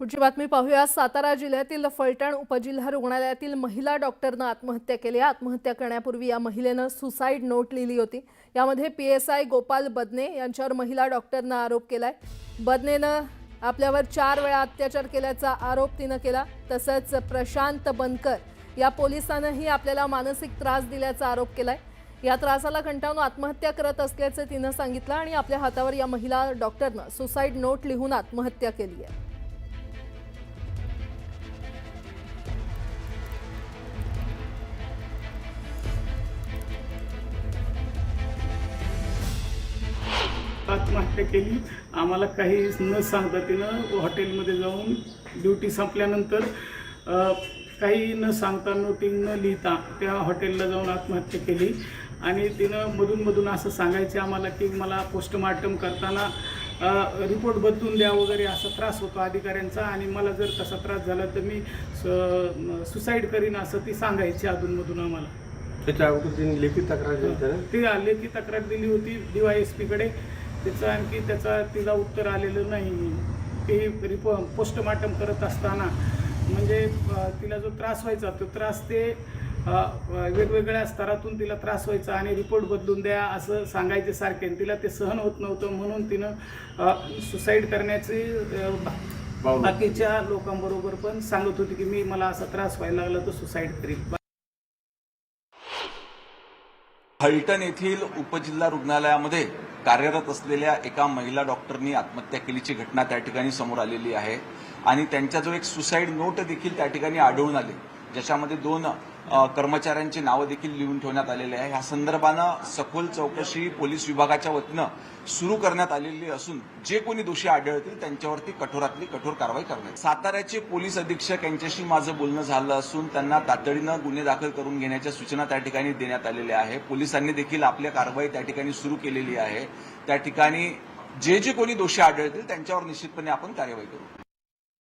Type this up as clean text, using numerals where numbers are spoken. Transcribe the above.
पुढची बातमी पाहूया। सातारा जिल्ह्यातील फलटण उपजिल्हा रुग्णालयातील महिला डॉक्टरनं आत्महत्या केली आहे। आत्महत्या करण्यापूर्वी या महिलेनं सुसाईड नोट लिहिली होती। यामध्ये पीएसआय गोपाल बदने यांच्यावर महिला डॉक्टरनं आरोप केलाय। बदनेनं आपल्यावर 4 वेळा अत्याचार केल्याचा आरोप तिनं केला। तसंच प्रशांत बनकर या पोलिसांनीही आपल्याला मानसिक त्रास दिल्याचा आरोप केलाय। या त्रासाला कंटाळून आत्महत्या करत असल्याचं तिनं सांगितलं आणि आपल्या हातावर या महिला डॉक्टरनं सुसाईड नोट लिहून आत्महत्या केली आहे। आत्महत्या केली। आम्हाला काही न सांगता तिनं हॉटेलमध्ये जाऊन ड्युटी संपल्यानंतर काही न सांगता नोटिंग न लिहिता त्या हॉटेलला जाऊन आत्महत्या केली। आणि तिनं मधून असं सांगायचे आम्हाला की मला पोस्टमार्टम करताना रिपोर्ट बदलून द्या वगैरे असा त्रास होतो अधिकाऱ्यांचा, आणि मला जर तसा त्रास झाला तर मी सुसाईड करीन असं ती सांगायची अधूनमधून आम्हाला। त्याच्या अगोदर तिने लेखी तक्रार दिली, ती लेखी तक्रार दिली होती DYSP-कडे। त्याचं आणखी तिला उत्तर आलेलं नाही। ते पोस्टमार्टम करत असताना म्हणजे तिला जो त्रास व्हायचा तो त्रास ते वेगवेगळ्या स्तरातून तिला त्रास व्हायचा आणि रिपोर्ट बदलून द्या असं सांगायचे सारखे। तिला ते सहन होत नव्हतं म्हणून तिनं सुसाईड करण्याची बाकीच्या लोकांबरोबर पण सांगत होती की मला असा त्रास व्हायला लागला तर सुसाईड करीन। फलटण येथील उपजिल्हा रुग्णालयामध्ये कार्यरत असलेल्या एका महिला डॉक्टरनी आत्महत्या केल्याची घटना त्या ठिकाणी समोर आलेली आहे आणि त्यांच्याजवळ एक सुसाईड नोट देखील त्या ठिकाणी आढळून आली, ज्याच्यामध्ये 2 कर्मचाऱ्यांची नावं देखील लिहून ठेवण्यात आलेली आहे। या संदर्भानं सखोल चौकशी पोलीस विभागाच्या वतीनं सुरू करण्यात आलेली असून जे कोणी दोषी आढळतील त्यांच्यावरती कठोरातली कठोर कारवाई करण्यात। साताऱ्याचे पोलीस अधीक्षक यांच्याशी माझं बोलणं झालं असून त्यांना तातडीनं गुन्हे दाखल करून घेण्याच्या सूचना त्या ठिकाणी देण्यात आलेल्या आहे। पोलिसांनी देखील आपली कारवाई त्या ठिकाणी सुरू केलेली आहे। त्या ठिकाणी जे कोणी दोषी आढळतील त्यांच्यावर निश्चितपणे आपण कार्यवाही करू।